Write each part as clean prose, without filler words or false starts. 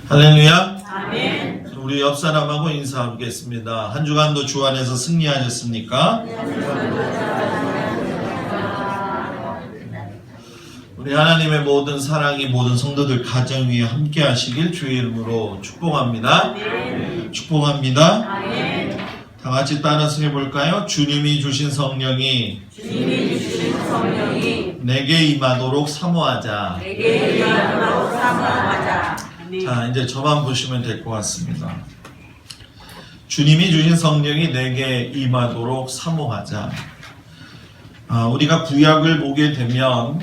할렐루야. 아멘. 우리 옆 사람하고 인사하겠습니다. 한 주간도 주 안에서 승리하셨습니까? 우리 하나님의 모든 사랑이 모든 성도들 가정 위에 함께 하시길 주의 이름으로 축복합니다. 축복합니다. 아멘. 다 같이 따라서 해볼까요? 주님이 주신 성령이 내게 임하도록 사모하자. 내게 임하도록 사모하자. 자, 이제 저만 보시면 될 것 같습니다. 주님이 주신 성령이 내게 임하도록 사모하자. 우리가 구약을 보게 되면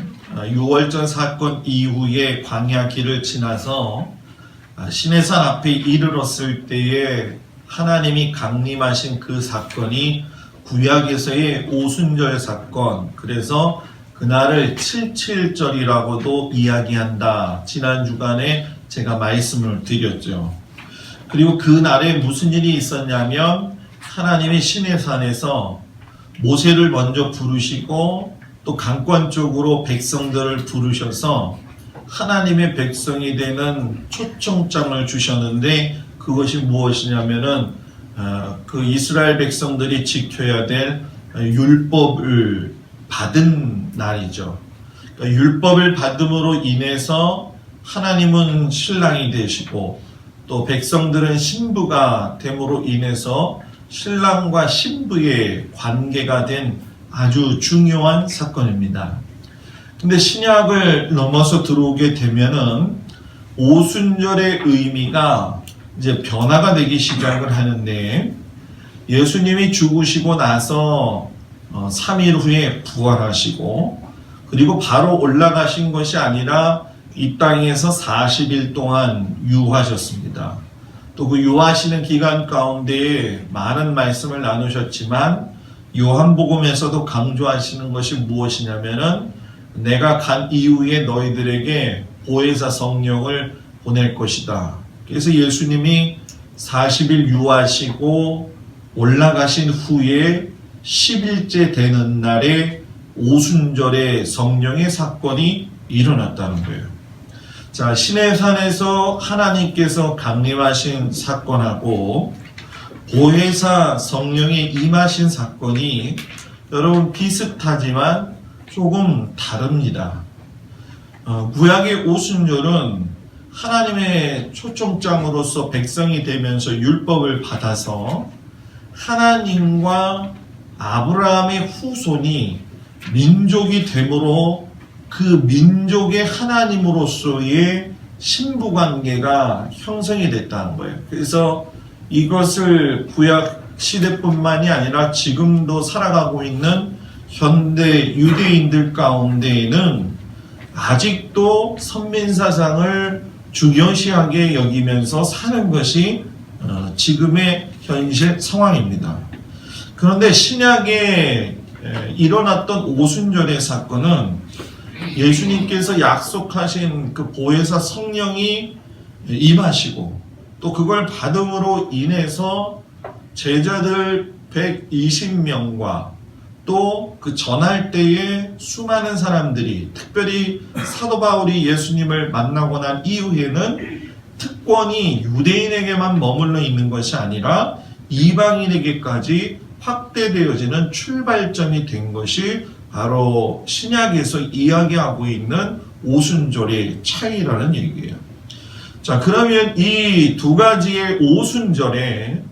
유월절 사건 이후에 광야 길을 지나서 시내산 앞에 이르렀을 때에 하나님이 강림하신 그 사건이 구약에서의 오순절 사건, 그래서 그날을 77절이라고도 이야기한다. 지난 주간에 제가 말씀을 드렸죠. 그리고 그날에 무슨 일이 있었냐면 하나님이 시내산에서 모세를 먼저 부르시고 또 강권 쪽으로 백성들을 부르셔서 하나님의 백성이 되는 초청장을 주셨는데 그것이 무엇이냐면은 그 이스라엘 백성들이 지켜야 될 율법을 받은 날이죠. 그러니까 율법을 받음으로 인해서 하나님은 신랑이 되시고 또 백성들은 신부가 됨으로 인해서 신랑과 신부의 관계가 된 아주 중요한 사건입니다. 근데 신약을 넘어서 들어오게 되면은 오순절의 의미가 이제 변화가 되기 시작을 하는데 예수님이 죽으시고 나서 3일 후에 부활하시고 그리고 바로 올라가신 것이 아니라 이 땅에서 40일 동안 유하셨습니다. 또 그 유하시는 기간 가운데에 많은 말씀을 나누셨지만 요한복음에서도 강조하시는 것이 무엇이냐면은 내가 간 이후에 너희들에게 보혜사 성령을 보낼 것이다. 그래서 예수님이 40일 유하시고 올라가신 후에 10일째 되는 날에 오순절에 성령의 사건이 일어났다는 거예요. 자, 시내산에서 하나님께서 강림하신 사건하고 보혜사 성령이 임하신 사건이 여러분 비슷하지만 조금 다릅니다. 구약의 오순절은 하나님의 초청장으로서 백성이 되면서 율법을 받아서 하나님과 아브라함의 후손이 민족이 되므로 그 민족의 하나님으로서의 신부관계가 형성이 됐다는 거예요. 그래서 이것을 구약 시대뿐만이 아니라 지금도 살아가고 있는 현대 유대인들 가운데에는 아직도 선민사상을 중요시하게 여기면서 사는 것이 지금의 현실 상황입니다. 그런데 신약에 일어났던 오순절의 사건은 예수님께서 약속하신 그 보혜사 성령이 임하시고 또 그걸 받음으로 인해서 제자들 120명과 또 그 전할 때에 수많은 사람들이 특별히 사도 바울이 예수님을 만나고 난 이후에는 특권이 유대인에게만 머물러 있는 것이 아니라 이방인에게까지 확대되어지는 출발점이 된 것이 바로 신약에서 이야기하고 있는 오순절의 차이라는 얘기예요. 자, 그러면 이 두 가지의 오순절에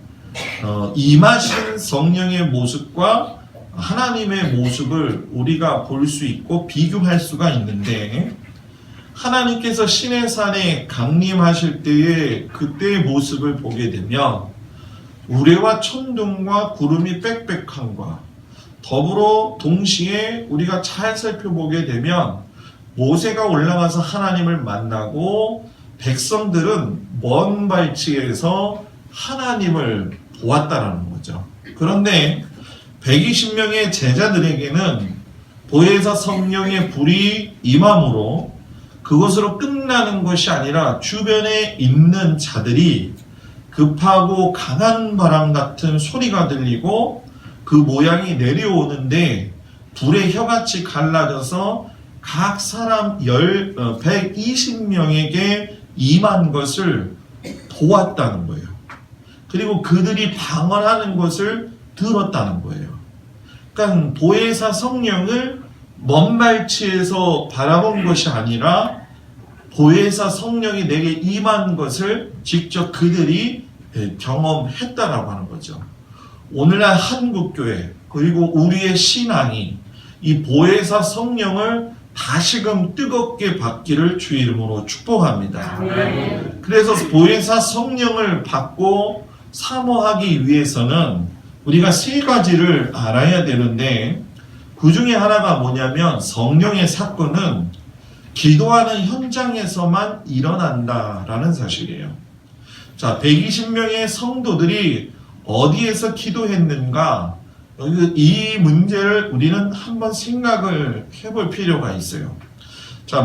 임하신 성령의 모습과 하나님의 모습을 우리가 볼 수 있고 비교할 수가 있는데 하나님께서 시내산에 강림하실 때의 그때의 모습을 보게 되면 우레와 천둥과 구름이 빽빽함과 더불어 동시에 우리가 잘 살펴보게 되면 모세가 올라가서 하나님을 만나고 백성들은 먼 발치에서 하나님을 보았다라는 거죠. 그런데 120명의 제자들에게는 보혜사 성령의 불이 임함으로 그것으로 끝나는 것이 아니라 주변에 있는 자들이 급하고 강한 바람 같은 소리가 들리고 그 모양이 내려오는데 불의 혀같이 갈라져서 각 사람 120명에게 임한 것을 보았다는 거예요. 그리고 그들이 방언하는 것을 들었다는 거예요. 그러니까 보혜사 성령을 먼 발치에서 바라본 것이 아니라 보혜사 성령이 내게 임한 것을 직접 그들이 경험했다라고 하는 거죠. 오늘날 한국교회 그리고 우리의 신앙이 이 보혜사 성령을 다시금 뜨겁게 받기를 주 이름으로 축복합니다. 그래서 보혜사 성령을 받고 사모하기 위해서는 우리가 세 가지를 알아야 되는데, 그 중에 하나가 뭐냐면 성령의 사건은 기도하는 현장에서만 일어난다라는 사실이에요. 자, 120명의 성도들이 어디에서 기도했는가, 이 문제를 우리는 한번 생각을 해볼 필요가 있어요. 자,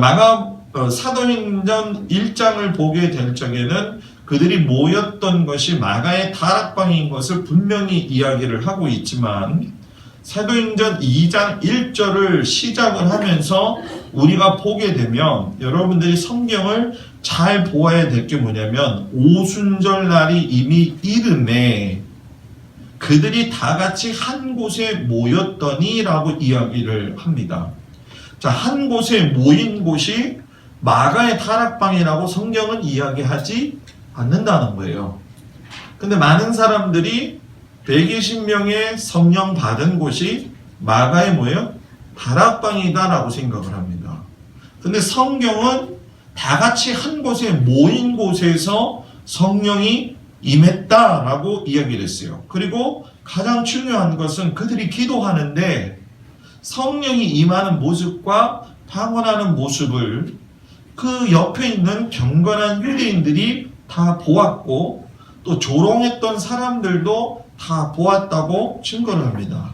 사도행전 1장을 보게 될 적에는 그들이 모였던 것이 마가의 다락방인 것을 분명히 이야기를 하고 있지만, 사도행전 2장 1절을 시작을 하면서 우리가 보게 되면 여러분들이 성경을 잘 보아야 될 게 뭐냐면, 오순절 날이 이미 이름에 그들이 다 같이 한 곳에 모였더니 라고 이야기를 합니다. 자, 한 곳에 모인 곳이 마가의 다락방이라고 성경은 이야기하지 않는다는 거예요. 근데 많은 사람들이 120명의 성령 받은 곳이 마가의 뭐예요? 다락방이다라고 생각을 합니다. 근데 성경은 다 같이 한 곳에 모인 곳에서 성령이 임했다라고 이야기를 했어요. 그리고 가장 중요한 것은 그들이 기도하는데 성령이 임하는 모습과 방언하는 모습을 그 옆에 있는 경건한 유대인들이 다 보았고, 또 조롱했던 사람들도 다 보았다고 증거를 합니다.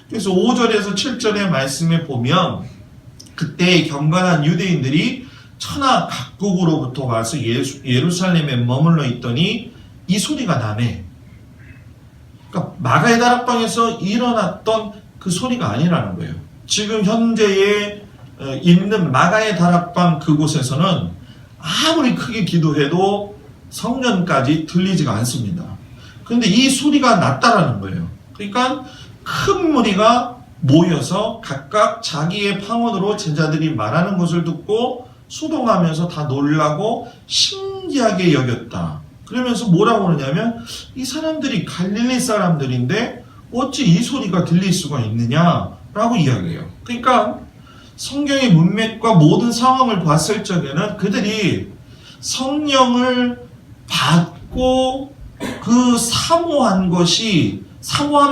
그래서 5절에서 7절의 말씀에 보면 그때 경건한 유대인들이 천하 각국으로부터 와서 예루살렘에 머물러 있더니 이 소리가 나네. 그러니까 마가의 다락방에서 일어났던 그 소리가 아니라는 거예요. 지금 현재에 있는 마가의 다락방 그곳에서는 아무리 크게 기도해도 성전까지 들리지가 않습니다. 그런데 이 소리가 났다라는 거예요. 그러니까 큰 무리가 모여서 각각 자기의 방언으로 제자들이 말하는 것을 듣고 수동하면서 다 놀라고 신기하게 여겼다. 그러면서 뭐라고 그러냐면, 이 사람들이 갈릴리 사람들인데 어찌 이 소리가 들릴 수가 있느냐라고 이야기해요. 그러니까 성경의 문맥과 모든 상황을 봤을 적에는 그들이 성령을 받고 그 사모한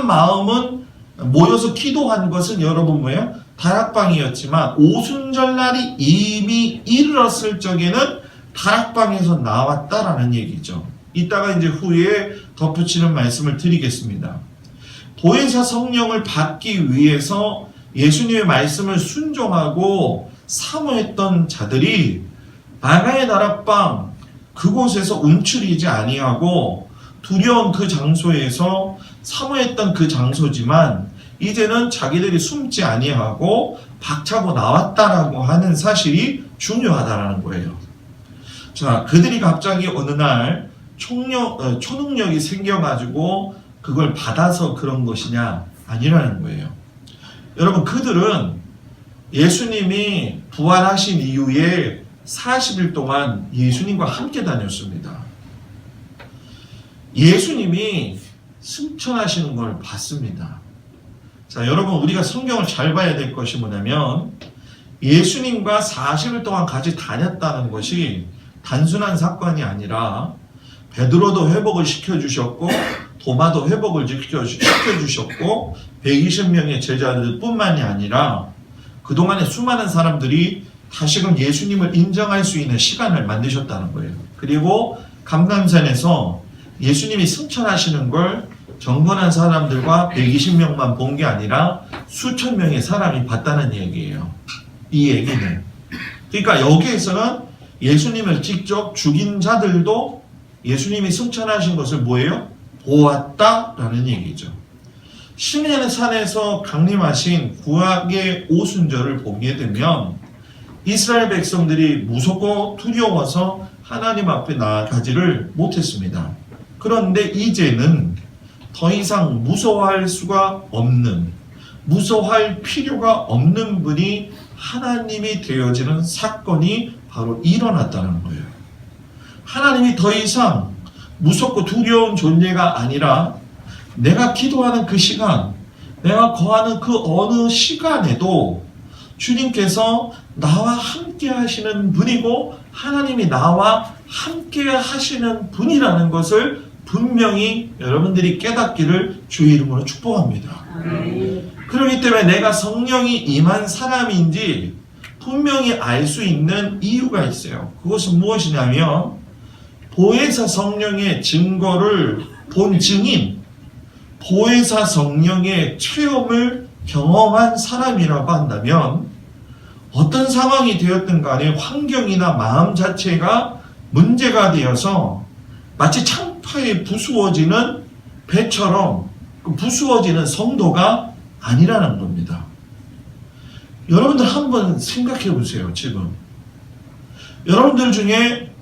마음은 모여서 기도한 것은 여러분 뭐예요? 다락방이었지만 오순절날이 이미 이르렀을 적에는 다락방에서 나왔다라는 얘기죠. 이따가 이제 후에 덧붙이는 말씀을 드리겠습니다. 보혜사 성령을 받기 위해서 예수님의 말씀을 순종하고 사모했던 자들이 마가의 다락방 그곳에서 움츠리지 아니하고 두려운 그 장소에서 사모했던 그 장소지만 이제는 자기들이 숨지 아니하고 박차고 나왔다라고 하는 사실이 중요하다라는 거예요. 자, 그들이 갑자기 어느 날 초능력이 생겨가지고 그걸 받아서 그런 것이냐? 아니라는 거예요. 여러분, 그들은 예수님이 부활하신 이후에 40일 동안 예수님과 함께 다녔습니다. 예수님이 승천하시는 걸 봤습니다. 자, 여러분, 우리가 성경을 잘 봐야 될 것이 뭐냐면, 예수님과 40일 동안 같이 다녔다는 것이 단순한 사건이 아니라 베드로도 회복을 시켜주셨고 도마도 회복을 시켜주셨고 120명의 제자들 뿐만이 아니라 그동안에 수많은 사람들이 다시금 예수님을 인정할 수 있는 시간을 만드셨다는 거예요. 그리고 감람산에서 예수님이 승천하시는 걸 경건한 사람들과 120명만 본 게 아니라 수천 명의 사람이 봤다는 얘기예요. 이 얘기는. 그러니까 여기에서는 예수님을 직접 죽인 자들도 예수님이 승천하신 것을 뭐예요? 보았다라는 얘기죠. 신의 산에서 강림하신 구약의 오순절을 보게 되면 이스라엘 백성들이 무섭고 두려워서 하나님 앞에 나아가지를 못했습니다. 그런데 이제는 더 이상 무서워할 수가 없는, 무서워할 필요가 없는 분이 하나님이 되어지는 사건이 바로 일어났다는 거예요. 하나님이 더 이상 무섭고 두려운 존재가 아니라 내가 기도하는 그 시간, 내가 거하는 그 어느 시간에도 주님께서 나와 함께 하시는 분이고 하나님이 나와 함께 하시는 분이라는 것을 분명히 여러분들이 깨닫기를 주의 이름으로 축복합니다. 그렇기 때문에 내가 성령이 임한 사람인지 분명히 알 수 있는 이유가 있어요. 그것은 무엇이냐면 보혜사 성령의 증거를 본 증인, 보혜사 성령의 체험을 경험한 사람이라고 한다면 어떤 상황이 되었든 간에 환경이나 마음 자체가 문제가 되어서 마치 창파에 부수어지는 배처럼 부수어지는 성도가 아니라는 겁니다. 여러분들 한번 생각해 보세요. 지금 여러분들 중에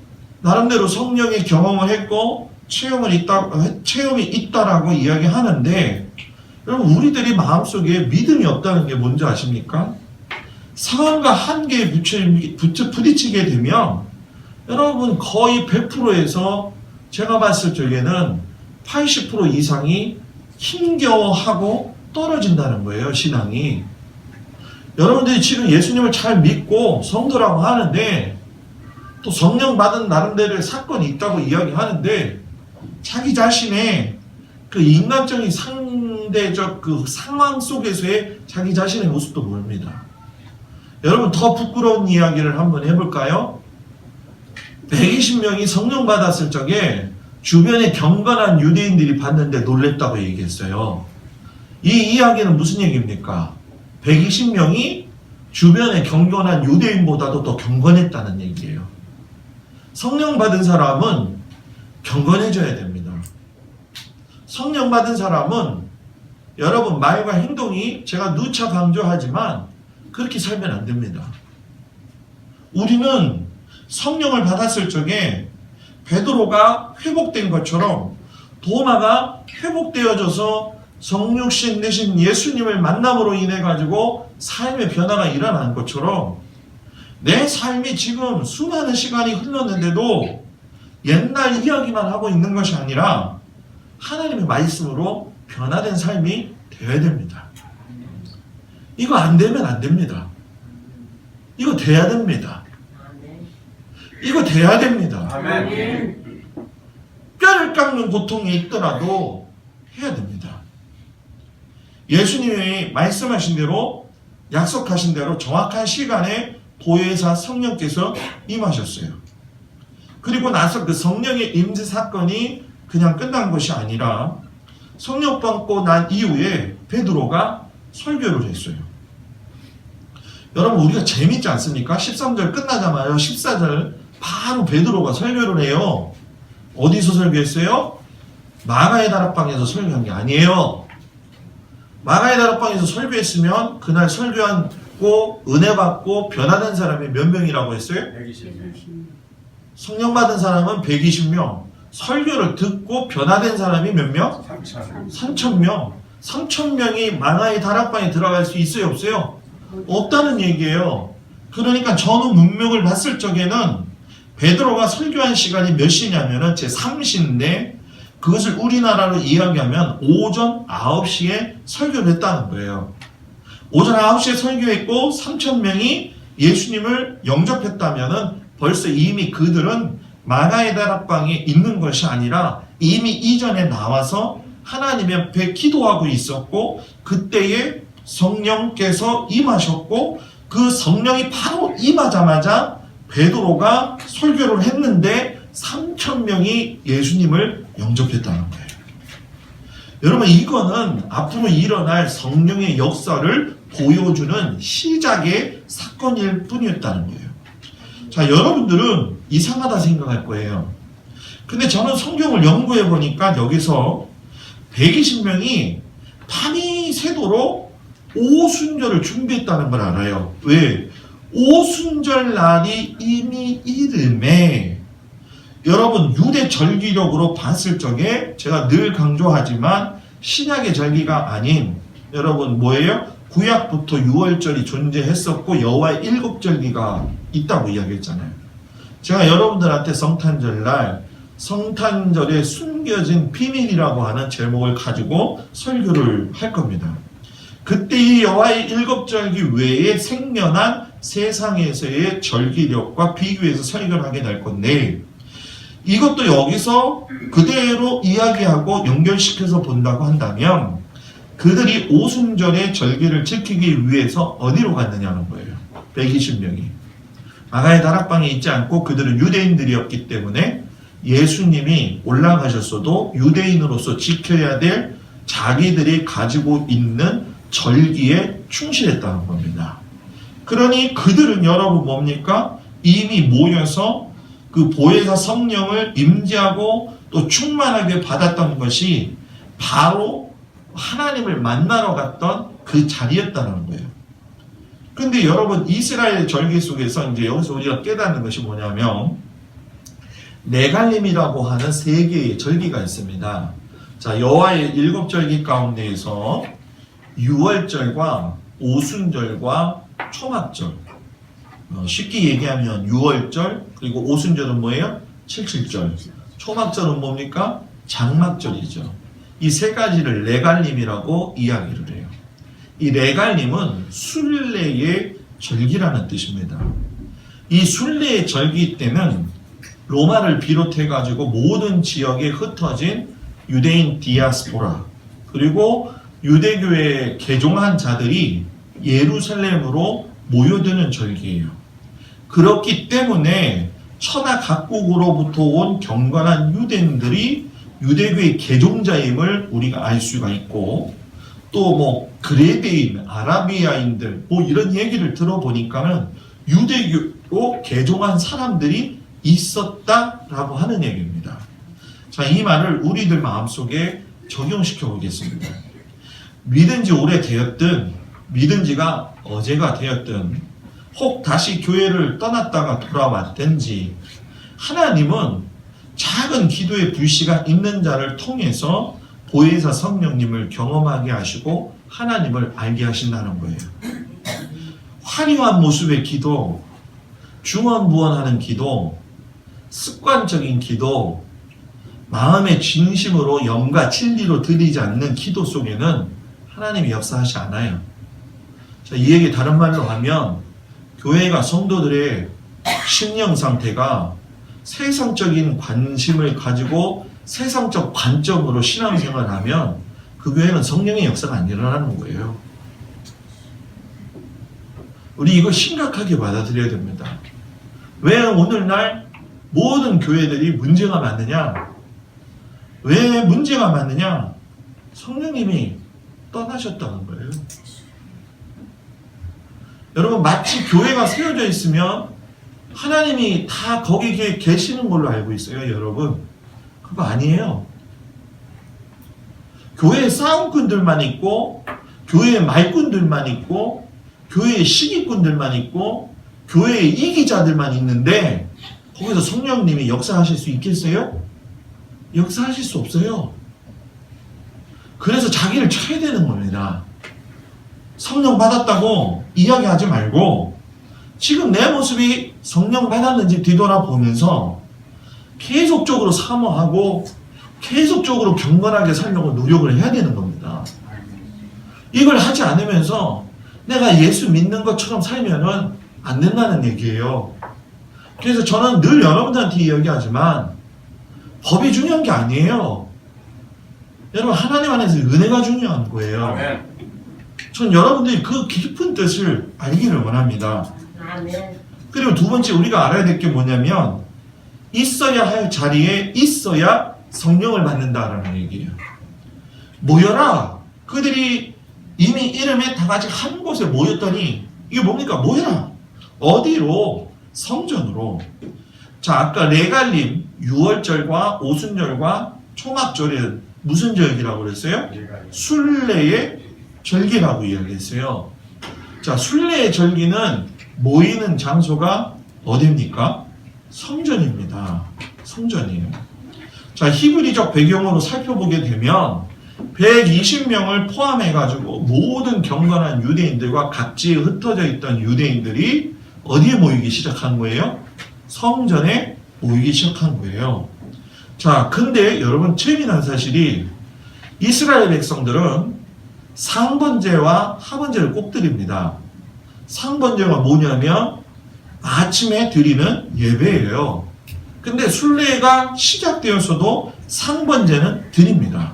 나름대로 성령의 경험을 했고 체험이 있다라고 이야기하는데 여러분 우리들이 마음속에 믿음이 없다는 게 뭔지 아십니까? 상황과 한계에 부딪히게 되면 여러분 거의 100%에서 제가 봤을 적에는 80% 이상이 힘겨워하고 떨어진다는 거예요. 신앙이. 여러분들이 지금 예수님을 잘 믿고 성도라고 하는데 또 성령 받은 나름대로의 사건이 있다고 이야기하는데 자기 자신의 그 인간적인 상대적 그 상황 속에서의 자기 자신의 모습도 모릅니다. 여러분 더 부끄러운 이야기를 한번 해볼까요? 120명이 성령 받았을 적에 주변에 경건한 유대인들이 봤는데 놀랬다고 얘기했어요. 이 이야기는 무슨 얘기입니까? 120명이 주변에 경건한 유대인보다도 더 경건했다는 얘기예요. 성령 받은 사람은 경건해져야 됩니다. 성령 받은 사람은 여러분 말과 행동이 제가 누차 강조하지만 그렇게 살면 안 됩니다. 우리는 성령을 받았을 적에 베드로가 회복된 것처럼 도마가 회복되어져서 성육신 되신 예수님을 만남으로 인해 가지고 삶의 변화가 일어난 것처럼 내 삶이 지금 수많은 시간이 흘렀는데도 옛날 이야기만 하고 있는 것이 아니라 하나님의 말씀으로 변화된 삶이 되어야 됩니다. 이거 안 되면 안 됩니다. 이거 돼야 됩니다. 이거 돼야 됩니다. 아멘. 뼈를 깎는 고통이 있더라도 해야 됩니다. 예수님이 말씀하신 대로 약속하신 대로 정확한 시간에 보혜사 성령께서 임하셨어요. 그리고 나서 그 성령의 임재 사건이 그냥 끝난 것이 아니라 성령 받고 난 이후에 베드로가 설교를 했어요. 여러분 우리가 재밌지 않습니까? 13절 끝나자마자 14절 바로 베드로가 설교를 해요. 어디서 설교했어요? 마가의 다락방에서 설교한 게 아니에요. 마가의 다락방에서 설교했으면 그날 설교하고 은혜 받고 변화된 사람이 몇 명이라고 했어요? 120명. 성령 받은 사람은 120명. 설교를 듣고 변화된 사람이 몇 명? 3,000. 3,000명. 3,000명이 마가의 다락방에 들어갈 수 있어요? 없어요? 없다는 얘기예요. 그러니까 전후 문명을 봤을 적에는 베드로가 설교한 시간이 몇 시냐면은 제 3시인데 그것을 우리나라로 이야기하면 오전 9시에 설교를 했다는 거예요. 오전 9시에 설교했고 3,000명이 예수님을 영접했다면은 벌써 이미 그들은 마가의 다락방에 있는 것이 아니라 이미 이전에 나와서 하나님 앞에 기도하고 있었고 그때에 성령께서 임하셨고 그 성령이 바로 임하자마자 베드로가 설교를 했는데 3,000명이 예수님을 영접했다는 거예요. 여러분 이거는 앞으로 일어날 성령의 역사를 보여주는 시작의 사건일 뿐이었다는 거예요. 자, 여러분들은 이상하다 생각할 거예요. 근데 저는 성경을 연구해 보니까 여기서 120명이 밤이 새도록 오순절을 준비했다는 걸 알아요. 왜? 오순절 날이 이미 이름에 여러분 유대 절기력으로 봤을 적에 제가 늘 강조하지만 신약의 절기가 아닌 여러분 뭐예요? 구약부터 유월절이 존재했었고 여호와의 7절기가 있다고 이야기했잖아요. 제가 여러분들한테 성탄절날 성탄절에 숨겨진 비밀이라고 하는 제목을 가지고 설교를 할 겁니다. 그때 이 여호와의 7절기 외에 생겨난 세상에서의 절기력과 비교해서 설교를 하게 될 건데 이것도 여기서 그대로 이야기하고 연결시켜서 본다고 한다면 그들이 오순절의 절기를 지키기 위해서 어디로 갔느냐는 거예요. 120명이. 아가의 다락방에 있지 않고 그들은 유대인들이었기 때문에 예수님이 올라가셨어도 유대인으로서 지켜야 될 자기들이 가지고 있는 절기에 충실했다는 겁니다. 그러니 그들은 여러분 뭡니까? 이미 모여서 그 보혜사 성령을 임재하고 또 충만하게 받았던 것이 바로 하나님을 만나러 갔던 그 자리였다는 거예요. 근데 여러분 이스라엘 절기 속에서 이제 여기서 우리가 깨닫는 것이 뭐냐면 네갈림이라고 하는 3개의 절기가 있습니다. 자, 여호와의 7절기 가운데에서 유월절과 오순절과 초막절, 쉽게 얘기하면 유월절 그리고 오순절은 뭐예요? 칠칠절. 초막절은 뭡니까? 장막절이죠. 이 3가지를 레갈림이라고 이야기를 해요. 이 레갈림은 순례의 절기라는 뜻입니다. 이 순례의 절기 때는 로마를 비롯해가지고 모든 지역에 흩어진 유대인 디아스포라 그리고 유대교에 개종한 자들이 예루살렘으로 모여드는 절기예요. 그렇기 때문에 천하 각국으로부터 온 경건한 유대인들이 유대교의 개종자임을 우리가 알 수가 있고 또 뭐 그레데인, 아라비아인들 뭐 이런 얘기를 들어보니까는 유대교로 개종한 사람들이 있었다라고 하는 얘기입니다. 자, 이 말을 우리들 마음속에 적용시켜 보겠습니다. 믿은 지 오래되었든 믿은 지가 어제가 되었든 혹 다시 교회를 떠났다가 돌아왔든지 하나님은 작은 기도의 불씨가 있는 자를 통해서 보혜사 성령님을 경험하게 하시고 하나님을 알게 하신다는 거예요. 화려한 모습의 기도, 중언부언하는 기도, 습관적인 기도, 마음의 진심으로 영과 진리로 드리지 않는 기도 속에는 하나님이 역사하지 않아요. 자, 이 얘기 다른 말로 하면 교회가 성도들의 심령 상태가 세상적인 관심을 가지고 세상적 관점으로 신앙생활을 하면 그 교회는 성령의 역사가 안 일어나는 거예요. 우리 이거 심각하게 받아들여야 됩니다. 왜 오늘날 모든 교회들이 문제가 많느냐? 왜 문제가 많느냐? 성령님이 떠나셨다는 거예요. 여러분 마치 교회가 세워져 있으면 하나님이 다 거기에 계시는 걸로 알고 있어요. 여러분 그거 아니에요. 교회에 싸움꾼들만 있고 교회에 말꾼들만 있고 교회에 시기꾼들만 있고 교회에 이기자들만 있는데 거기서 성령님이 역사하실 수 있겠어요? 역사하실 수 없어요. 그래서 자기를 쳐야 되는 겁니다. 성령 받았다고 이야기하지 말고 지금 내 모습이 성령 받았는지 뒤돌아보면서 계속적으로 사모하고 계속적으로 경건하게 살려고 노력을 해야 되는 겁니다. 이걸 하지 않으면서 내가 예수 믿는 것처럼 살면은 안 된다는 얘기예요. 그래서 저는 늘 여러분들한테 이야기하지만 법이 중요한 게 아니에요. 여러분 하나님 안에서 은혜가 중요한 거예요. 전 여러분들이 그 깊은 뜻을 알기를 원합니다. 그리고 두 번째 우리가 알아야 될 게 뭐냐면 있어야 할 자리에 있어야 성령을 받는다라는 얘기예요. 모여라. 그들이 이미 이름에 다 같이 한 곳에 모였더니 이게 뭡니까? 모여라. 어디로? 성전으로. 자, 아까 레갈림, 유월절과 오순절과 초막절은 무슨 절기라고 그랬어요? 순례의 절기라고 이야기했어요. 자, 순례의 절기는 모이는 장소가 어디입니까? 성전입니다. 성전이에요. 자, 히브리적 배경으로 살펴보게 되면 120명을 포함해가지고 모든 경건한 유대인들과 각지에 흩어져 있던 유대인들이 어디에 모이기 시작한 거예요? 성전에 모이기 시작한 거예요. 자, 근데 여러분 재미난 사실이 이스라엘 백성들은 상번제와 하번제를 꼭 드립니다. 상번제가 뭐냐면 아침에 드리는 예배예요. 근데 순례가 시작되어서도 상번제는 드립니다.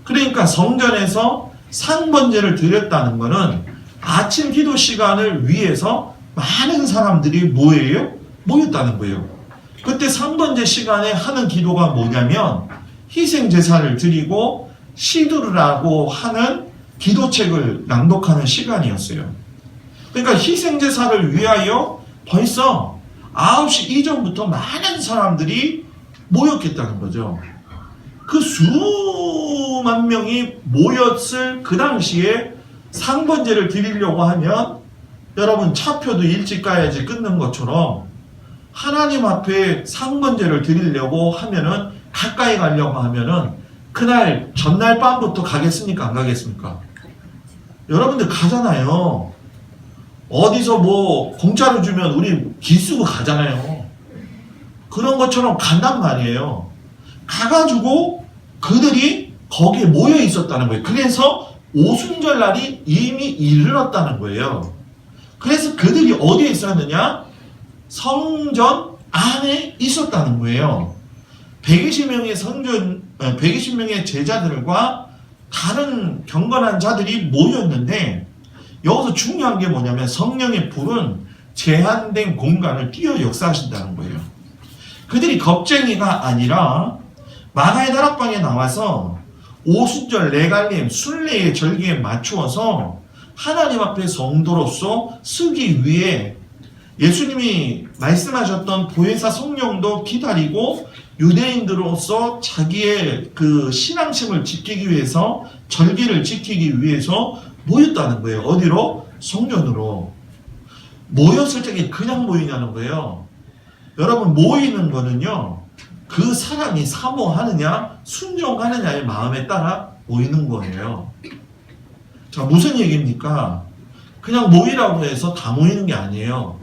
그러니까 성전에서 상번제를 드렸다는 것은 아침 기도 시간을 위해서 많은 사람들이 뭐예요? 모였다는 거예요. 그때 상번제 시간에 하는 기도가 뭐냐면 희생제사를 드리고 시두르라고 하는 기도책을 낭독하는 시간이었어요. 그러니까 희생제사를 위하여 벌써 9시 이전부터 많은 사람들이 모였겠다는 거죠. 그 수만 명이 모였을 그 당시에 상번제를 드리려고 하면 여러분 차표도 일찍 가야지 끊는 것처럼 하나님 앞에 상번제를 드리려고 하면은 가까이 가려고 하면은 그날 전날 밤부터 가겠습니까? 안 가겠습니까? 여러분들 가잖아요. 어디서 뭐 공짜로 주면 우리 기수고 가잖아요. 그런 것처럼 간단 말이에요. 가가지고 그들이 거기에 모여 있었다는 거예요. 그래서 오순절 날이 이미 이르렀다는 거예요. 그래서 그들이 어디에 있었느냐? 성전 안에 있었다는 거예요. 120명의 제자들과 다른 경건한 자들이 모였는데 여기서 중요한 게 뭐냐면 성령의 불은 제한된 공간을 뛰어 역사하신다는 거예요. 그들이 겁쟁이가 아니라 마가의 다락방에 나와서 오순절 레갈림 순례의 절기에 맞추어서 하나님 앞에 성도로서 쓰기 위해 예수님이 말씀하셨던 보혜사 성령도 기다리고 유대인들로서 자기의 그 신앙심을 지키기 위해서 절기를 지키기 위해서 모였다는 거예요. 어디로? 성전으로. 모였을 적에 그냥 모이냐는 거예요. 여러분 모이는 거는요. 그 사람이 사모하느냐 순종하느냐의 마음에 따라 모이는 거예요. 자, 무슨 얘기입니까? 그냥 모이라고 해서 다 모이는 게 아니에요.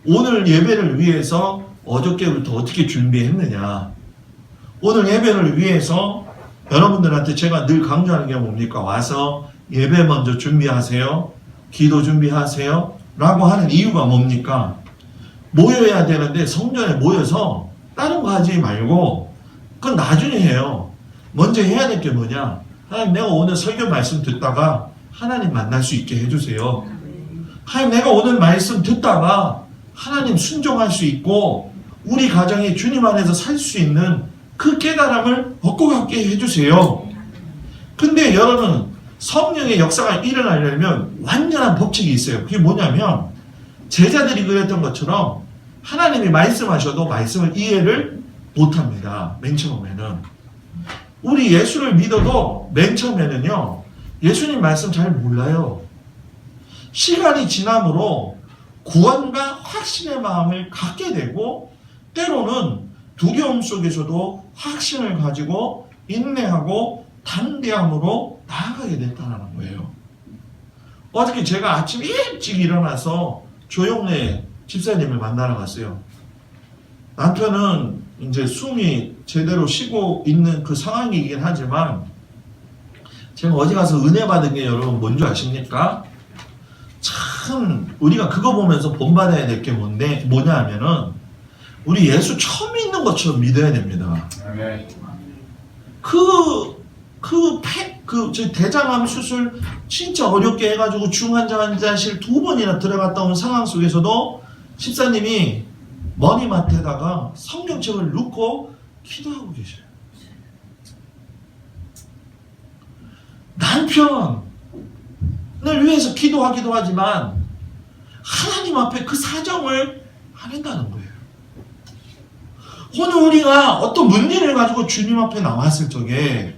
오늘 예배를 위해서 어저께부터 어떻게 준비했느냐. 오늘 예배를 위해서 여러분들한테 제가 늘 강조하는 게 뭡니까? 와서 예배 먼저 준비하세요. 기도 준비하세요. 라고 하는 이유가 뭡니까? 모여야 되는데 성전에 모여서 다른 거 하지 말고 그건 나중에 해요. 먼저 해야 될 게 뭐냐? 하나님 내가 오늘 설교 말씀 듣다가 하나님 만날 수 있게 해주세요. 하나님 내가 오늘 말씀 듣다가 하나님 순종할 수 있고 우리 가정이 주님 안에서 살 수 있는 그 깨달음을 얻고 갖게 해주세요. 근데 여러분 성령의 역사가 일어나려면 완전한 법칙이 있어요. 그게 뭐냐면 제자들이 그랬던 것처럼 하나님이 말씀하셔도 말씀을 이해를 못합니다. 맨 처음에는. 우리 예수를 믿어도 맨 처음에는요. 예수님 말씀 잘 몰라요. 시간이 지남으로 구원과 확신의 마음을 갖게 되고 때로는 두려움 속에서도 확신을 가지고 인내하고 담대함으로 나아가게 됐다는 거예요. 어저께 제가 아침 일찍 일어나서 조용래 집사님을 만나러 갔어요. 남편은 이제 숨이 제대로 쉬고 있는 그 상황이긴 하지만 제가 어디 가서 은혜 받은 게 여러분 뭔지 아십니까? 참 우리가 그거 보면서 본받아야 될 게 뭐냐 하면은 우리 예수 처음 믿는 것처럼 믿어야 됩니다. 저 대장암 수술 진짜 어렵게 해가지고 중환자 환자실 2번이나 들어갔다 온 상황 속에서도 집사님이 머리맡에다가 성경책을 놓고 기도하고 계셔요. 남편을 위해서 기도하기도 하지만 하나님 앞에 그 사정을 안 한다는 거예요. 오늘 우리가 어떤 문제를 가지고 주님 앞에 나왔을 적에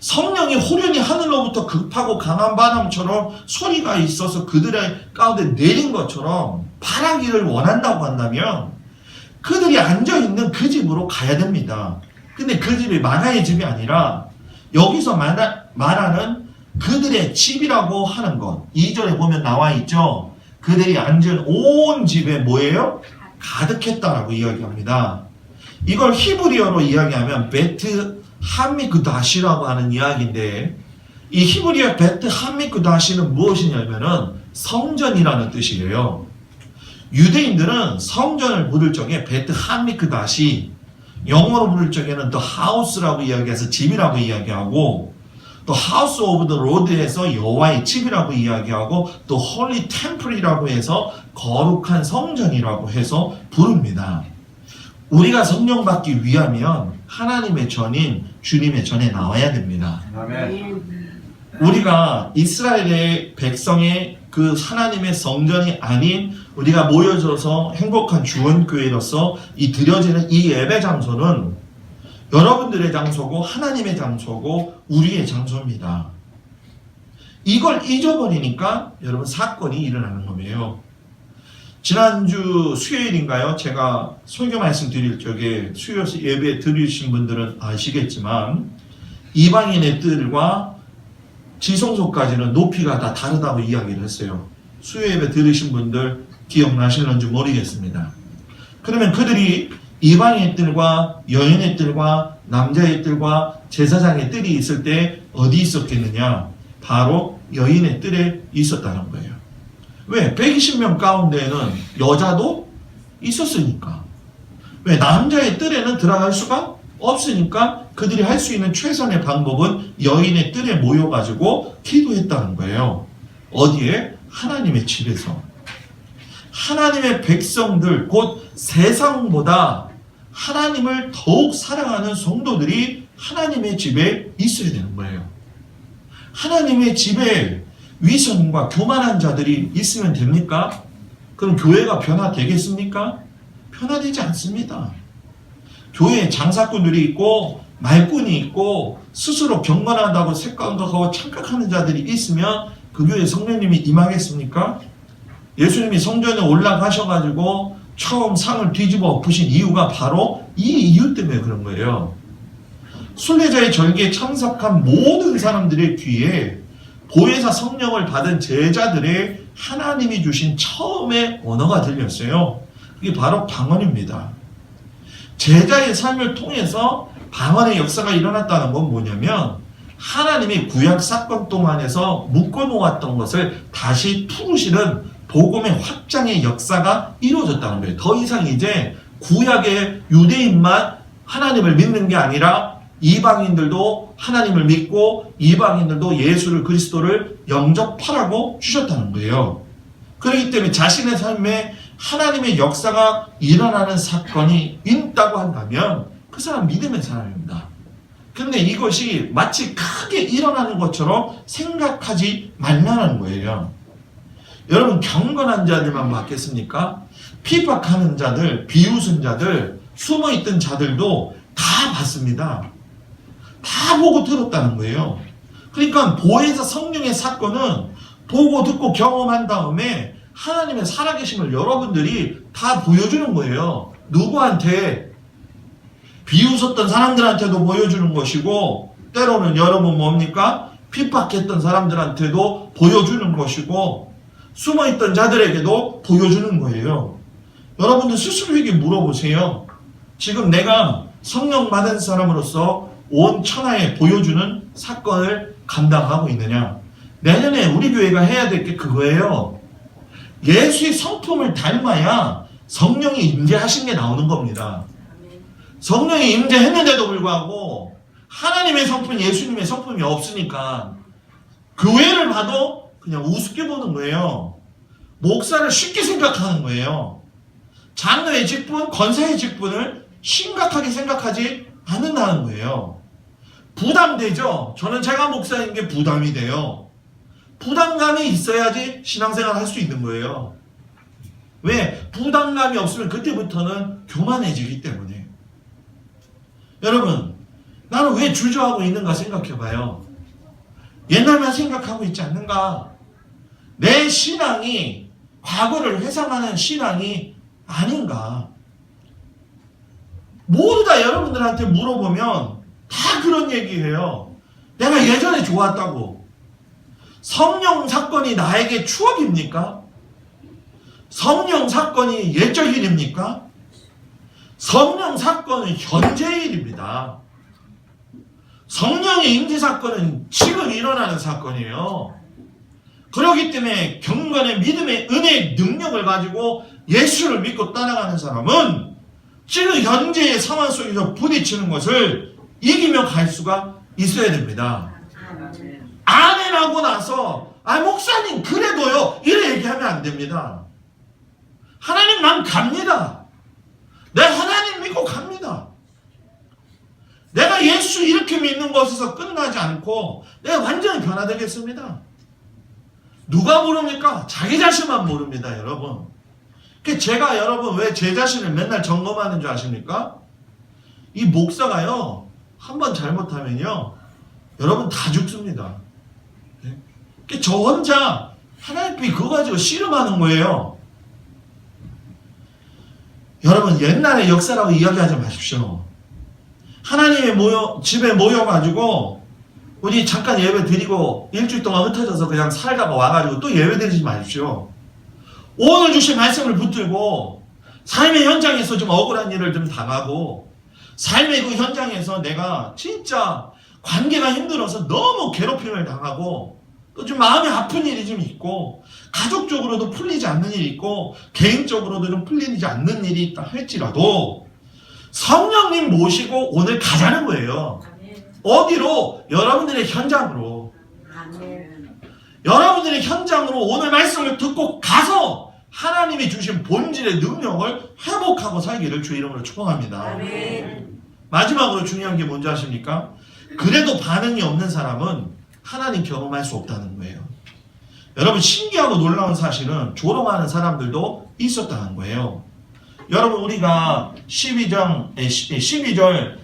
성령이 호련히 하늘로부터 급하고 강한 바람처럼 소리가 있어서 그들의 가운데 내린 것처럼 바라기를 원한다고 한다면 그들이 앉아있는 그 집으로 가야 됩니다. 근데 그 집이 만화의 집이 아니라 여기서 말하는 그들의 집이라고 하는 것, 2절에 보면 나와 있죠. 그들이 앉은 온 집에 뭐예요? 가득했다라고 이야기합니다. 이걸 히브리어로 이야기하면 베트 하미그다시라고 하는 이야기인데, 이 히브리어 베트 하미그다시는 무엇이냐면은 성전이라는 뜻이에요. 유대인들은 성전을 부를 적에 베트 하미그다시, 영어로 부를 적에는 the house라고 이야기해서 집이라고 이야기하고, 또 house of the Lord에서 여호와의 집이라고 이야기하고, 또 holy temple이라고 해서 거룩한 성전이라고 해서 부릅니다. 우리가 성령 받기 위하면 하나님의 전인 주님의 전에 나와야 됩니다. 아멘. 우리가 이스라엘의 백성의 그 하나님의 성전이 아닌 우리가 모여져서 행복한 주원교회로서 이 드려지는 이 예배 장소는 여러분들의 장소고 하나님의 장소고 우리의 장소입니다. 이걸 잊어버리니까 여러분 사건이 일어나는 거예요. 지난주 수요일인가요? 제가 설교 말씀 드릴 적에 수요 예배 드리신 분들은 아시겠지만 이방인의 뜰과 지성소까지는 높이가 다 다르다고 이야기를 했어요. 수요 예배 들으신 분들 기억나시는지 모르겠습니다. 그러면 그들이 이방인의 뜰과 여인의 뜰과 남자의 뜰과 제사장의 뜰이 있을 때 어디 있었겠느냐? 바로 여인의 뜰에 있었다는 거예요. 왜? 120명 가운데에는 여자도 있었으니까. 왜? 남자의 뜰에는 들어갈 수가 없으니까 그들이 할 수 있는 최선의 방법은 여인의 뜰에 모여가지고 기도했다는 거예요. 어디에? 하나님의 집에서. 하나님의 백성들, 곧 세상보다 하나님을 더욱 사랑하는 성도들이 하나님의 집에 있어야 되는 거예요. 하나님의 집에 위선과 교만한 자들이 있으면 됩니까? 그럼 교회가 변화되겠습니까? 변화되지 않습니다. 교회에 장사꾼들이 있고 말꾼이 있고 스스로 경건하다고 생각하고 착각하는 자들이 있으면 그 교회에 성령님이 임하겠습니까? 예수님이 성전에 올라가셔가지고 처음 상을 뒤집어 엎으신 이유가 바로 이 이유 때문에 그런 거예요. 순례자의 절기에 참석한 모든 사람들의 귀에 보혜사 성령을 받은 제자들의 하나님이 주신 처음의 언어가 들렸어요. 그게 바로 방언입니다. 제자의 삶을 통해서 방언의 역사가 일어났다는 건 뭐냐면 하나님이 구약 사건 동안에서 묶어놓았던 것을 다시 풀으시는 복음의 확장의 역사가 이루어졌다는 거예요. 더 이상 이제 구약의 유대인만 하나님을 믿는 게 아니라 이방인들도 하나님을 믿고 이방인들도 예수를 그리스도를 영접하라고 주셨다는 거예요. 그렇기 때문에 자신의 삶에 하나님의 역사가 일어나는 사건이 있다고 한다면 그 사람 믿음의 사람입니다. 그런데 이것이 마치 크게 일어나는 것처럼 생각하지 말라는 거예요. 여러분 경건한 자들만 받겠습니까? 핍박하는 자들, 비웃은 자들, 숨어있던 자들도 다 받습니다. 다 보고 들었다는 거예요. 그러니까 보혜사 성령의 사건은 보고 듣고 경험한 다음에 하나님의 살아계심을 여러분들이 다 보여주는 거예요. 누구한테? 비웃었던 사람들한테도 보여주는 것이고 때로는 여러분 뭡니까? 핍박했던 사람들한테도 보여주는 것이고 숨어있던 자들에게도 보여주는 거예요. 여러분들 스스로에게 물어보세요. 지금 내가 성령 받은 사람으로서 온 천하에 보여주는 사건을 감당하고 있느냐? 내년에 우리 교회가 해야 될 게 그거예요. 예수의 성품을 닮아야 성령이 임재하신 게 나오는 겁니다. 성령이 임재했는데도 불구하고 하나님의 성품, 예수님의 성품이 없으니까 교회를 봐도 그냥 우습게 보는 거예요. 목사를 쉽게 생각하는 거예요. 장로의 직분, 권사의 직분을 심각하게 생각하지 않는다는 거예요. 부담되죠? 저는 제가 목사인 게 부담이 돼요. 부담감이 있어야지 신앙생활 할 수 있는 거예요. 왜? 부담감이 없으면 그때부터는 교만해지기 때문에. 여러분, 나는 왜 주저하고 있는가 생각해봐요. 옛날만 생각하고 있지 않는가? 내 신앙이 과거를 회상하는 신앙이 아닌가? 모두 다 여러분들한테 물어보면 다 그런 얘기해요. 내가 예전에 좋았다고. 성령 사건이 나에게 추억입니까? 성령 사건이 옛적 일입니까? 성령 사건은 현재의 일입니다. 성령의 임재 사건은 지금 일어나는 사건이에요. 그렇기 때문에 경건의 믿음의 은혜의 능력을 가지고 예수를 믿고 따라가는 사람은 지금 현재의 상황 속에서 부딪히는 것을 이기며 갈 수가 있어야 됩니다. 아멘 하고 나서 목사님 그래도요 이래 얘기하면 안 됩니다. 하나님 난 갑니다. 내 하나님 믿고 갑니다. 내가 예수 이렇게 믿는 것에서 끝나지 않고 내가 완전히 변화되겠습니다. 누가 모릅니까? 자기 자신만 모릅니다, 여러분. 제가 여러분 왜 제 자신을 맨날 점검하는 줄 아십니까? 이 목사가요 한번 잘못하면요 여러분 다 죽습니다. 저 혼자 하나님이 그거 가지고 씨름하는 거예요. 여러분 옛날의 역사라고 이야기하지 마십시오. 하나님의 집에 모여가지고 우리 잠깐 예배 드리고 일주일 동안 흩어져서 그냥 살다가 와가지고 또 예배 드리지 마십시오. 오늘 주신 말씀을 붙들고 삶의 현장에서 좀 억울한 일을 좀 당하고 삶의 그 현장에서 내가 진짜 관계가 힘들어서 너무 괴롭힘을 당하고 또 좀 마음이 아픈 일이 좀 있고 가족적으로도 풀리지 않는 일이 있고 개인적으로도 좀 풀리지 않는 일이 있다 할지라도 성령님 모시고 오늘 가자는 거예요. 어디로? 여러분들의 현장으로. 여러분들의 현장으로 오늘 말씀을 듣고 가서 하나님이 주신 본질의 능력을 회복하고 살기를 주 이름으로 축복합니다. 마지막으로 중요한 게 뭔지 아십니까? 그래도 반응이 없는 사람은 하나님 경험할 수 없다는 거예요. 여러분 신기하고 놀라운 사실은 조롱하는 사람들도 있었다는 거예요. 여러분 우리가 12절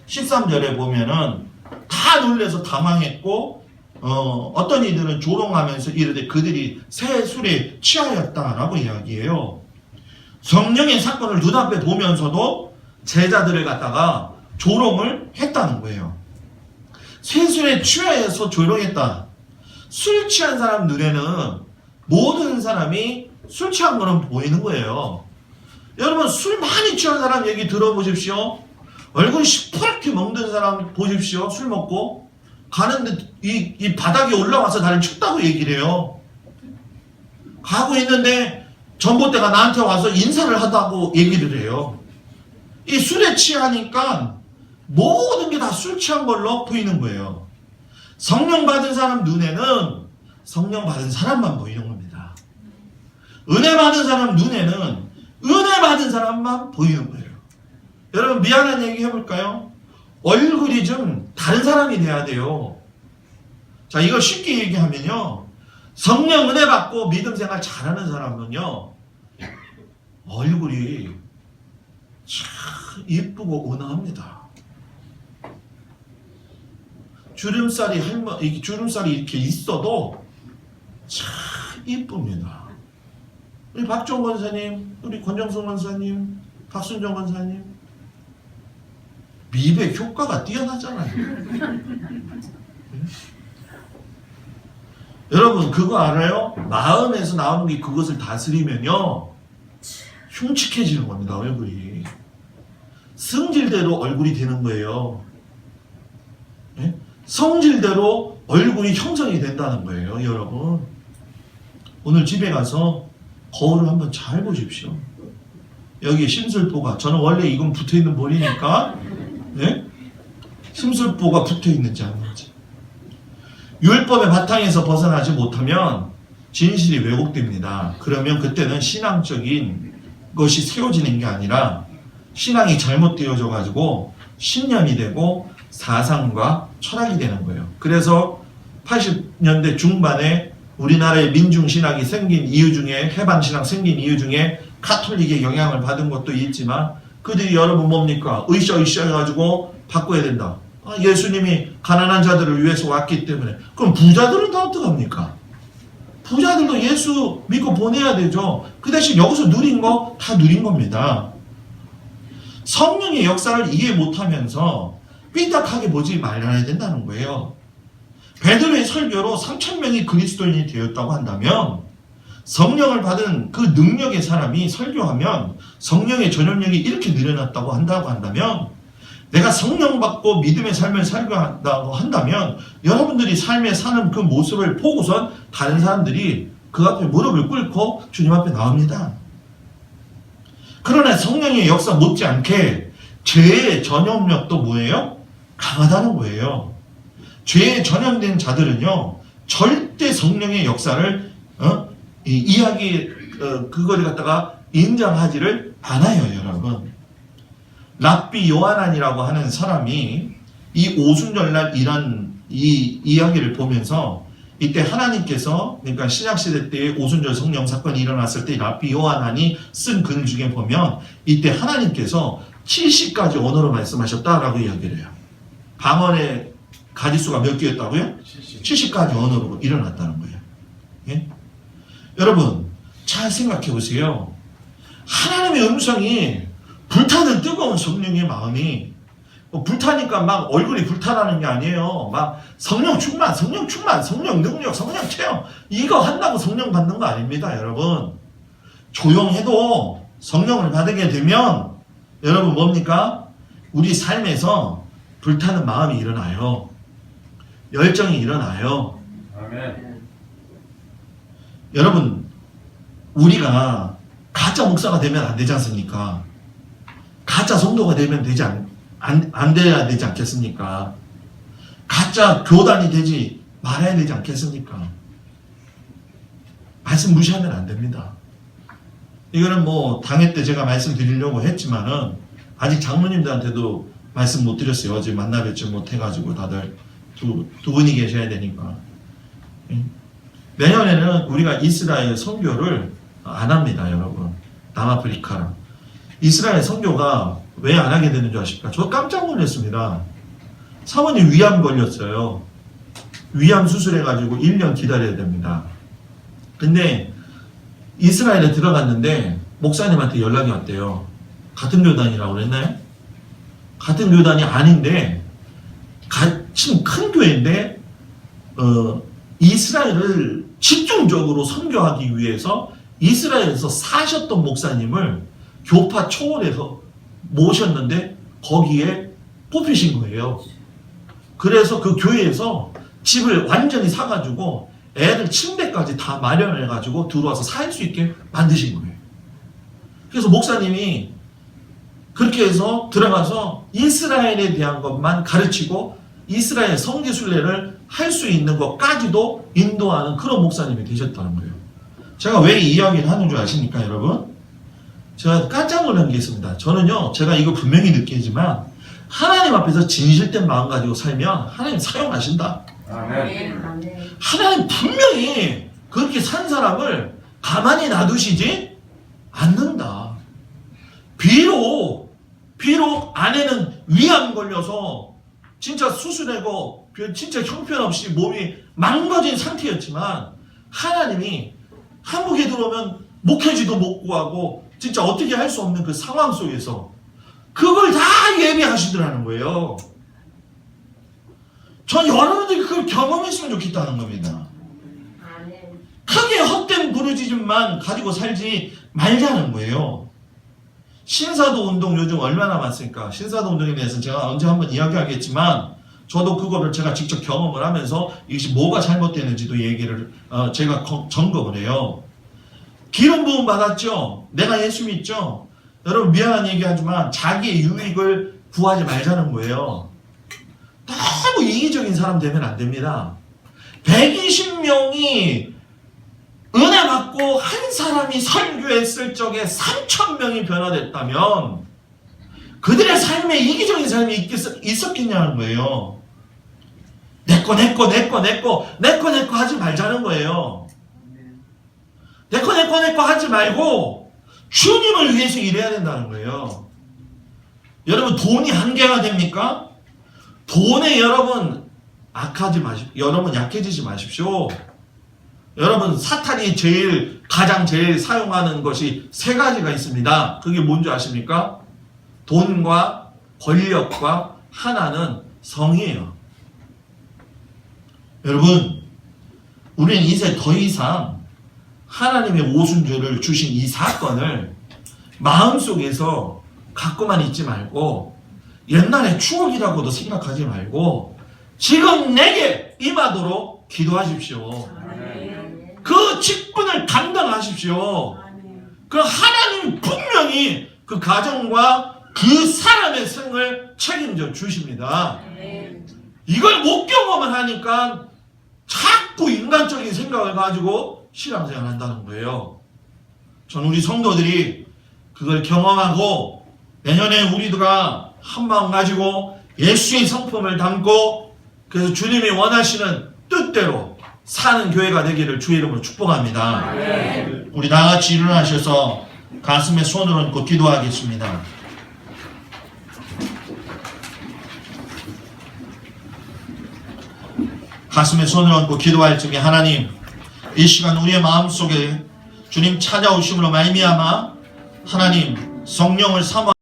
13절에 보면은 다 놀래서 당황했고 어떤 이들은 조롱하면서 이르되 그들이 새 술에 취하였다라고 이야기해요. 성령의 사건을 눈앞에 보면서도 제자들을 갖다가 조롱을 했다는 거예요. 새 술에 취하여서 조롱했다. 술 취한 사람 눈에는 모든 사람이 술 취한 거는 보이는 거예요. 여러분 술 많이 취한 사람 얘기 들어보십시오. 얼굴 시퍼렇게 먹는 사람 보십시오. 술 먹고 가는데 이 바닥에 올라와서 나를 쳤다고 얘기를 해요. 가고 있는데 전봇대가 나한테 와서 인사를 하다고 얘기를 해요. 이 술에 취하니까 모든 게 다 술 취한 걸로 보이는 거예요. 성령 받은 사람 눈에는 성령 받은 사람만 보이는 겁니다. 은혜 받은 사람 눈에는 은혜 받은 사람만 보이는 거예요. 여러분 미안한 얘기 해볼까요? 얼굴이 좀 다른 사람이 돼야 돼요. 자, 이거 쉽게 얘기하면요, 성령 은혜 받고 믿음 생활 잘하는 사람은요 얼굴이 참 이쁘고 온화합니다. 주름살이 이렇게 있어도 참 이쁩니다. 우리 박종 권사님, 우리 권정성 권사님, 박순정 권사님 미백 효과가 뛰어나잖아요. 여러분 그거 알아요? 마음에서 나오는 게 그것을 다스리면요 흉측해지는 겁니다. 얼굴이 성질대로 얼굴이 되는 거예요. 네? 성질대로 얼굴이 형성이 된다는 거예요. 여러분 오늘 집에 가서 거울을 한번 잘 보십시오. 여기 심술보가, 저는 원래 이건 붙어있는 볼이니까 네? 심술보가 붙어있는지 안 있는지. 율법의 바탕에서 벗어나지 못하면 진실이 왜곡됩니다. 그러면 그때는 신앙적인 것이 세워지는 게 아니라 신앙이 잘못되어져 가지고 신념이 되고 사상과 철학이 되는 거예요. 그래서 80년대 중반에 우리나라의 민중신학이 생긴 이유 중에, 해방신학 생긴 이유 중에 가톨릭의 영향을 받은 것도 있지만 그들이 여러분 뭡니까? 으쌰으쌰 해가지고 바꿔야 된다. 예수님이 가난한 자들을 위해서 왔기 때문에. 그럼 부자들은 다 어떡합니까? 부자들도 예수 믿고 보내야 되죠. 그 대신 여기서 누린 거 다 누린 겁니다. 성령의 역사를 이해 못하면서 삐딱하게 보지 말아야 된다는 거예요. 베드로의 설교로 3,000명이 그리스도인이 되었다고 한다면 성령을 받은 그 능력의 사람이 설교하면 성령의 전염력이 이렇게 늘어났다고 한다면 내가 성령 받고 믿음의 삶을 살고 한다면 여러분들이 삶에 사는 그 모습을 보고선 다른 사람들이 그 앞에 무릎을 꿇고 주님 앞에 나옵니다. 그러나 성령의 역사 못지않게 죄의 전염력도 뭐예요? 강하다는 거예요. 죄에 전염된 자들은요 절대 성령의 역사를 그거를 갖다가 인정하지를 않아요, 여러분. 랍비 요하난이라고 하는 사람이 이 오순절날 이런 이 이야기를 보면서 이때 하나님께서, 그러니까 신약시대 때 오순절 성령 사건이 일어났을 때 랍비 요하난이 쓴 글 중에 보면 이때 하나님께서 70가지 언어로 말씀하셨다라고 이야기를 해요. 방언의 가지수가 몇 개였다고요? 70가지 언어로 일어났다는 거예요. 예? 여러분 잘 생각해 보세요. 하나님의 음성이 불타는 뜨거운 성령의 마음이 불타니까 막 얼굴이 불타라는 게 아니에요. 막 성령 충만, 성령 능력, 성령 체험 이거 한다고 성령 받는 거 아닙니다, 여러분. 조용해도 성령을 받게 되면 여러분 뭡니까? 우리 삶에서 불타는 마음이 일어나요. 열정이 일어나요. 아멘. 여러분 우리가 가짜 목사가 되면 안 되지 않습니까? 가짜 성도가 되면 안 돼야 되지 않겠습니까? 가짜 교단이 되지 말아야 되지 않겠습니까? 말씀 무시하면 안 됩니다. 이거는 뭐 당회 때 제가 말씀드리려고 했지만은 아직 장로님들한테도 말씀 못 드렸어요. 어제 만나 뵙지 못해가지고 다들 두 분이 계셔야 되니까. 내년에는 우리가 이스라엘 선교를 안 합니다, 여러분. 남아프리카랑. 이스라엘 선교가 왜 안 하게 되는 줄 아십니까? 저 깜짝 놀랐습니다. 사모님 위암 걸렸어요. 위암 수술해가지고 1년 기다려야 됩니다. 근데 이스라엘에 들어갔는데 목사님한테 연락이 왔대요. 같은 교단이라고 그랬나요? 같은 교단이 아닌데 같은 큰 교회인데 이스라엘을 집중적으로 선교하기 위해서 이스라엘에서 사셨던 목사님을 교파 초월해서 모셨는데 거기에 뽑히신 거예요. 그래서 그 교회에서 집을 완전히 사가지고 애들 침대까지 다 마련해가지고 들어와서 살 수 있게 만드신 거예요. 그래서 목사님이 그렇게 해서 들어가서 이스라엘에 대한 것만 가르치고 이스라엘 성지순례를 할 수 있는 것까지도 인도하는 그런 목사님이 되셨다는 거예요. 제가 왜 이 이야기를 하는 줄 아십니까, 여러분? 제가 깜짝 놀란 게 있습니다. 저는요, 제가 이거 분명히 느끼지만 하나님 앞에서 진실된 마음 가지고 살면 하나님 사용하신다. 아멘. 하나님 분명히 그렇게 산 사람을 가만히 놔두시지 않는다. 비록 아내는 위암 걸려서 진짜 수술하고 진짜 형편없이 몸이 망가진 상태였지만 하나님이 한국에 들어오면 목회지도 못 구하고 진짜 어떻게 할 수 없는 그 상황 속에서 그걸 다 예배하시더라는 거예요. 전 여러분들이 그걸 경험했으면 좋겠다는 겁니다. 크게 헛된 부르짖음만 가지고 살지 말자는 거예요. 신사도 운동 요즘 얼마나 많습니까? 신사도 운동에 대해서는 제가 언제 한번 이야기하겠지만 저도 그거를 제가 직접 경험을 하면서 이것이 뭐가 잘못되는지도 얘기를 제가 점검을 해요. 기름 부음 받았죠? 내가 예수 믿죠? 여러분 미안한 얘기하지만 자기의 유익을 구하지 말자는 거예요. 너무 이기적인 사람 되면 안 됩니다. 120명이 은혜 받고 한 사람이 설교했을 적에 3,000명이 변화됐다면 그들의 삶에 이기적인 삶이 있었겠냐는 거예요. 내꺼 하지 말자는 거예요. 내꺼 하지 말고 주님을 위해서 일해야 된다는 거예요. 여러분 돈이 한계가 됩니까? 돈에 여러분 여러분 약해지지 마십시오. 여러분 사탄이 가장 제일 사용하는 것이 세 가지가 있습니다. 그게 뭔지 아십니까? 돈과 권력과 하나는 성이에요. 여러분, 우리는 이제 더 이상 하나님의 오순절을 주신 이 사건을 마음속에서 갖고만 있지 말고 옛날의 추억이라고도 생각하지 말고 지금 내게 임하도록 기도하십시오. 그 직분을 감당하십시오. 그럼 하나님 분명히 그 가정과 그 사람의 생을 책임져 주십니다. 이걸 못 경험을 하니까 자꾸 인간적인 생각을 가지고 신앙생활을 한다는 거예요. 전 우리 성도들이 그걸 경험하고 내년에 우리가 한마음 가지고 예수의 성품을 담고 그래서 주님이 원하시는 뜻대로 사는 교회가 되기를 주의 이름으로 축복합니다. 우리 다같이 일어나셔서 가슴에 손을 얹고 기도하겠습니다. 가슴에 손을 얹고 기도할 적에 하나님, 이 시간 우리의 마음속에 주님 찾아오심으로 말미암아 하나님 성령을 사모